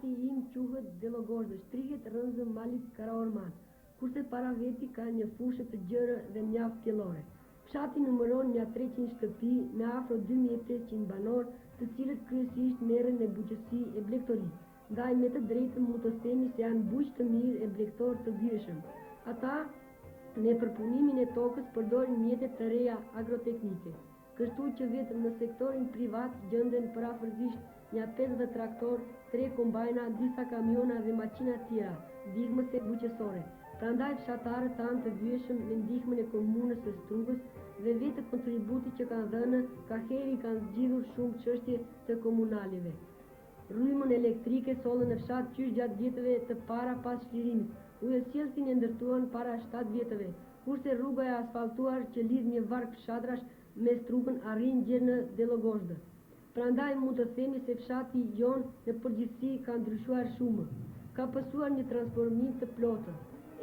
fshati im quhet Delogordë, shtrihet rënzë malit Karaorman, kurse para veti ka një fushë të gjerë dhe mjaft pjellore. Fshati numëron mja 300 shtëpi me afro 2500 banor, të cilët kryesisht merren me bujqësi e blegtori. Ndaj me të drejtën mund të themi se janë bujq të mirë e blegtor të vyeshëm. Ata në përpunimin e tokës përdorin mjete të reja agroteknike, kështu që vetëm në sektorin privat gjenden parafërsisht një 50 traktor, 3 kombajna, disa kamiona dhe maqina tjera, ndihmëse bujqësore. Prandaj fshatarët tanë të vyeshëm me ndihmën e komunës së Strugës dhe vetë kontributi që kanë dhënë, ka heri kanë zgjidhur shumë çështje të komunaleve. Rrymën elektrike sollën në fshat qysh gjatë vjetëve të para pas çlirimit. Ujësjellsin e ndërtuan para 7 vjetëve, kurse rruga e asfaltuar që lidh një varg fshatrash me Strugën arrin deri në Delogozhdë. Prandaj mund të themi se fshati jon në përgjithësi ka ndryshuar shumë. Ka pasur një transformim të plotë.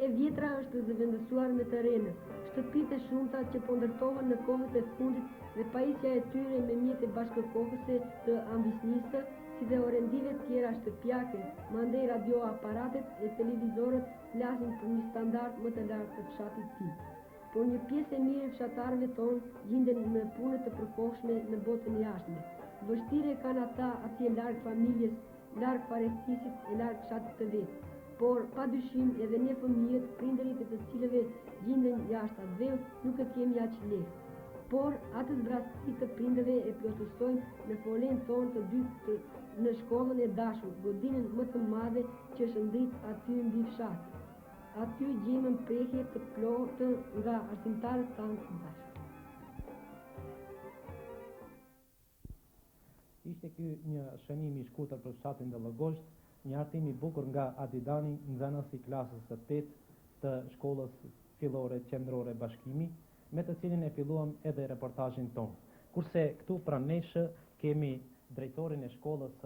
E vjetra është zëvendësuar me terrene, shtëpitë e shumta që po ndërtohen në kohët e fundit dhe pajisja e tyre me mjete bashkëkohëse të ambisnisë, si dhe orendive tjera shtëpiake, mandej radioaparatet e televizorët flasin për një standard më të lartë të fshatit tim. Por një pjesë e mirë e fshatarëve tonë gjenden në punë të përkohshme në botën e jashtme. Vështire kanë ata atje larg familjes, larg parestisit e larg fshatit të vet. Por pa dyshim edhe ne fëmijët, prindërit e të cilëve gjenden jashtë atë vend, nuk e kemi aq lehtë. Por atë zbrastësi të prindëve e plotësojmë në folen tonë të dy në shkollën e dashur, godinën më të madhe që është ndrit aty mbi fshat. Aty gjejmë prehje të plotë nga arsimtarët tanë të dashur. Ishte ky një shënim i shkurtër për fshatin Delogozhdë, një hartim i bukur nga Adidani, nxënës i klasës së 8 të shkollës fillore qendrore Bashkimi, me të cilin e filluam edhe reportazhin ton. Kurse këtu pranë nesh kemi drejtorin e shkollës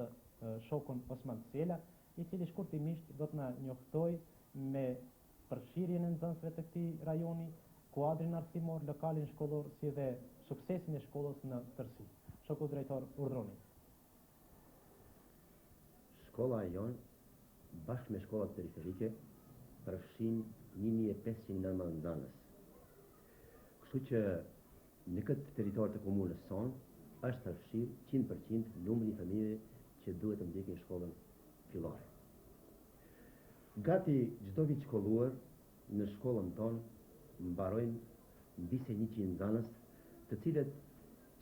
shokun Osman Sjela, i cili shkurtimisht do të na njoftoj me përfshirjen e nxënësve të këtij rajoni, kuadrin arsimor, lokalin shkollor, si dhe suksesin e shkollës në tërësi. Shoku drejtor, urdhroni. Shkolla e jonë, bashkë me shkollat periferike, përfshin 1500 nëma nxënës. Kështu që në këtë territor të komunës sonë, është përfshirë 100% numri i fëmijëve që duhet të ndjekin shkollën fillore. Gati çdo vit shkolluar në shkollën tonë mbarojnë mbi 100 nxënës, të cilët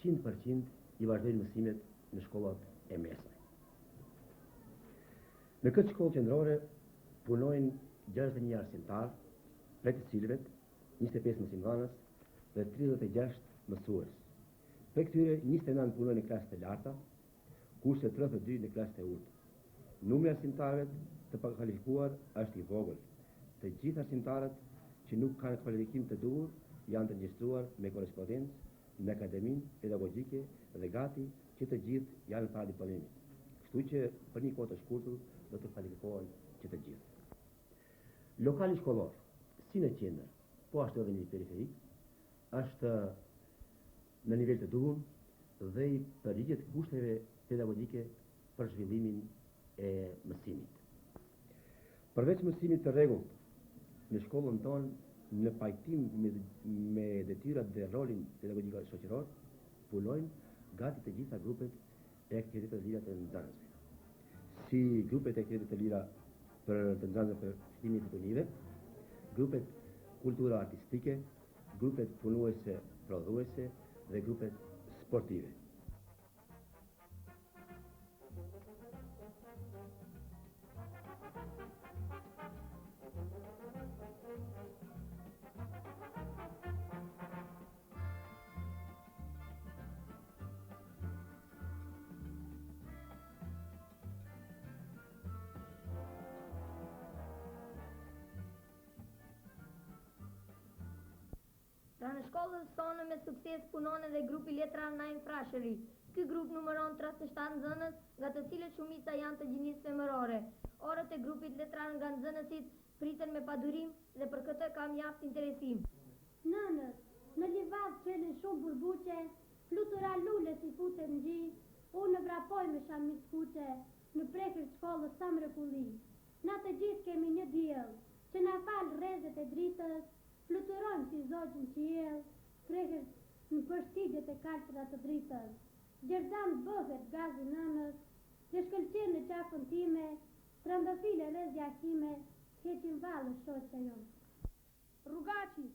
100% i vazhdojnë mësimet në shkollat e mesme. Në këtë shkollë qendrore punojnë 61 arsimtar, prej të cilëve 25 mësimdhënës dhe 36 mësues. Prej këtyre 29 punojnë në klasë të larta, kurse 32 në klasë të ulta. Numri i arsimtarëve të pakualifikuar është i vogël. Të gjithë arsimtarët që nuk kanë kualifikim të duhur janë të regjistruar me korrespondencë në akademinë pedagogjike dhe gati që të gjithë janë para diplomimit. Kështu që për një kohë të shkurtër do të kualifikohen që të gjithë. Lokali shkollor, si në qendër, po ashtu edhe në periferik, është në nivel të duhur dhe i përgjigjet kushteve pedagogjike për zhvillimin e mësimit. Përveç mësimit të rregullt, në shkollën tonë, në pajtim me detyrat dhe rolin pedagogjik shoqëror, punojnë gati të gjitha grupet e aktivitetet të lira të nxënësve. Si grupet e aktivitetet të lira për të nxënësve për shtimin e fitonive, grupet kultura artistike, grupet punuese prodhuese dhe grupet sportive. Pra në shkollën sonë me sukses punon edhe grupi Letra Naim Frashëri. Ky grup numëron 37 nxënës, nga të cilët shumica janë të gjinisë femërore. Orët e grupit Letra nga nxënësit priten me padurim dhe për këtë ka mjaft interesim. Nënës, në livadh qelen shumë burbuqe, flutura lule si futen gji, unë vrapoj me shamit kuqe, në prekër shkollës sa mrekulli. Na të gjithë kemi një diell, që na fal rrezet e dritës, fluturojmë si zogjë në qiell, prekër në përshtigjet e kalpëra të dritës. Gjerdan bëhet gazi nënës, dhe shkëlqen në qafën time, trandafile rrezja kime, heqin valë shoqja jonë. Rrugaçi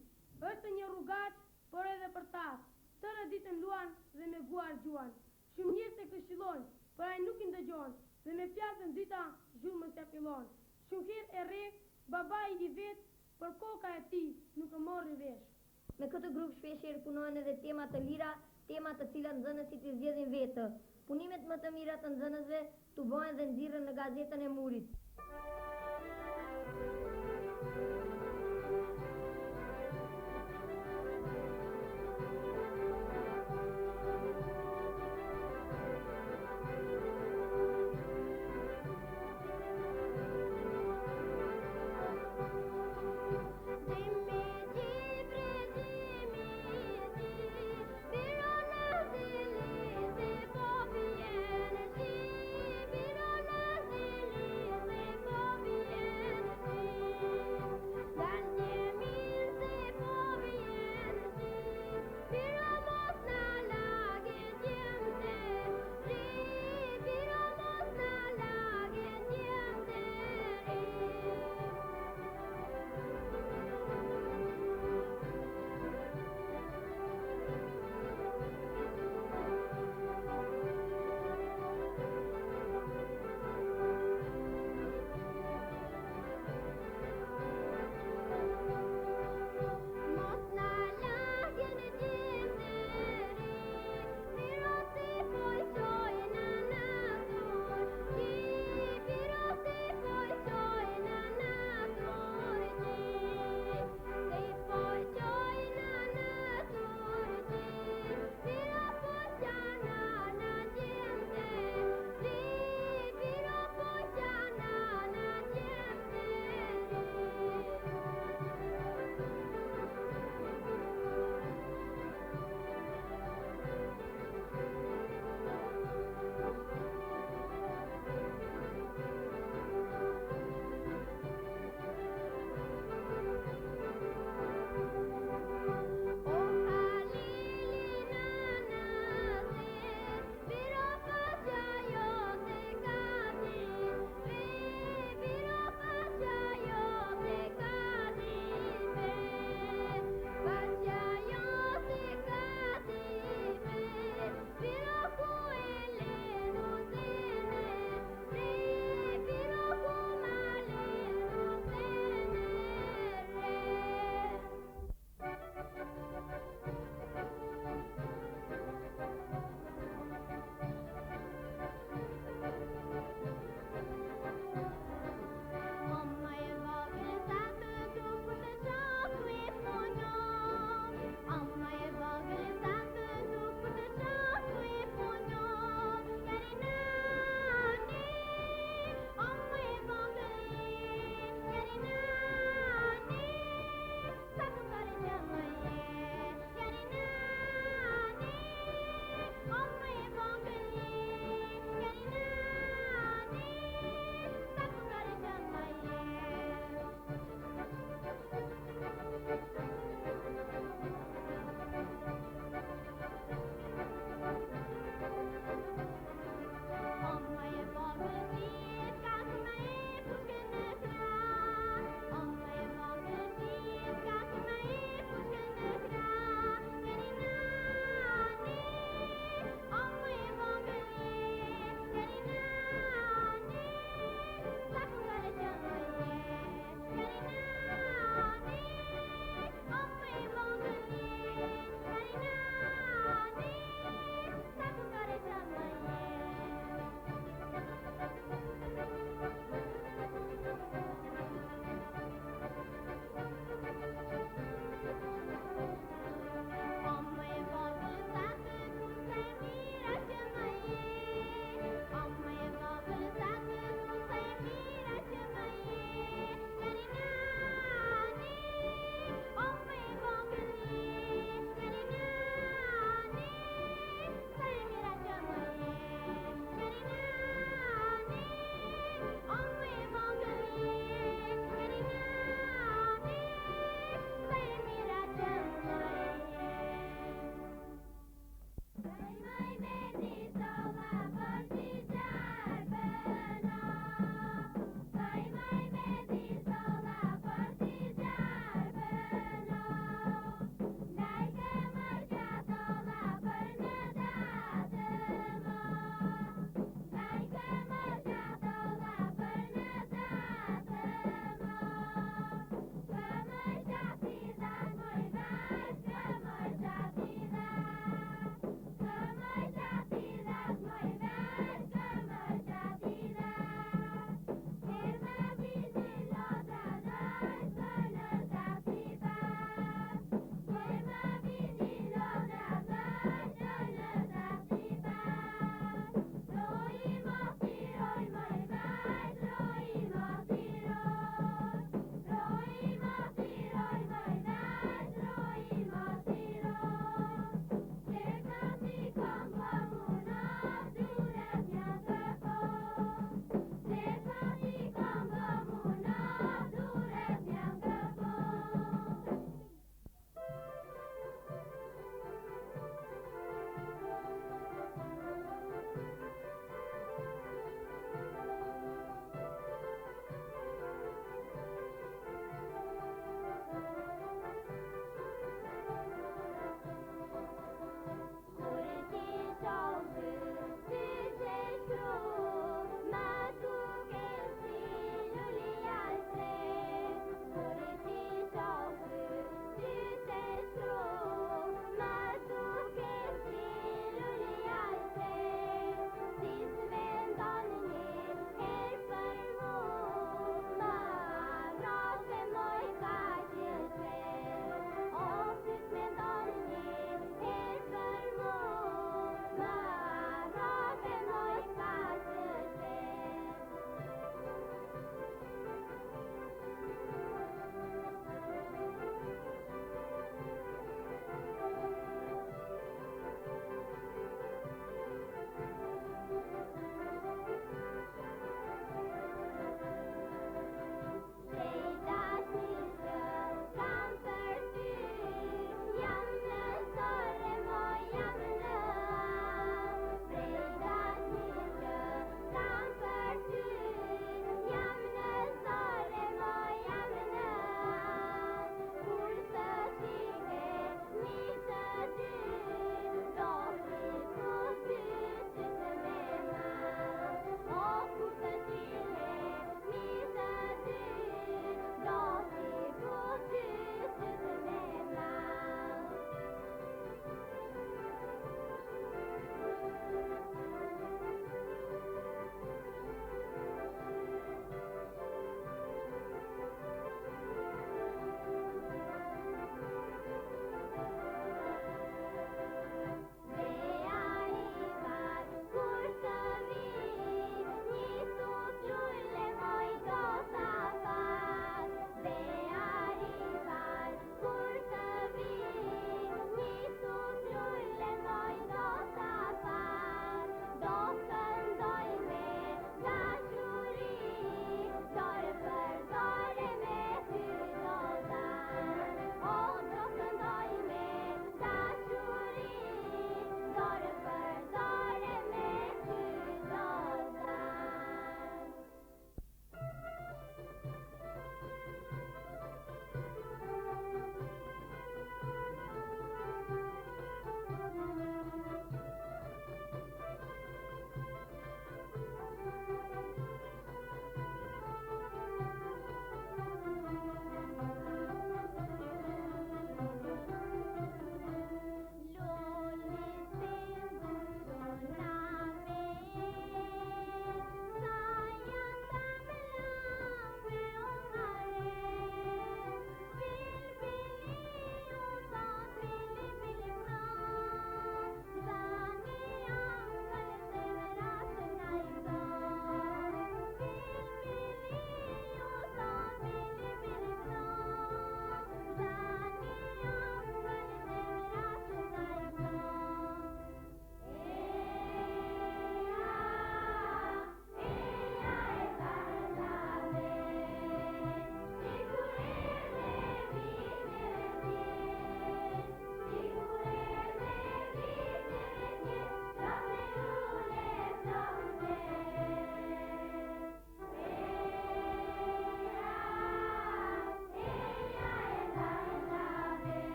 është një rrugaç, por edhe për tas. Tërë ditën luan dhe me guar gjuan. Shumë njerëz e këshillojnë, por ai nuk i ndëgjon, dhe me fjalën dyta zhurmës ja fillon. Shumë herë e rre, babai i vet, por koka e tij nuk e morri vesh. Me këtë grup shpeshherë punojnë edhe tema të lira, tema të cilat nxënësit i zgjedhin vetë. Punimet më të mira të nxënësve tu bëhen dhe nxirren në gazetën e murit.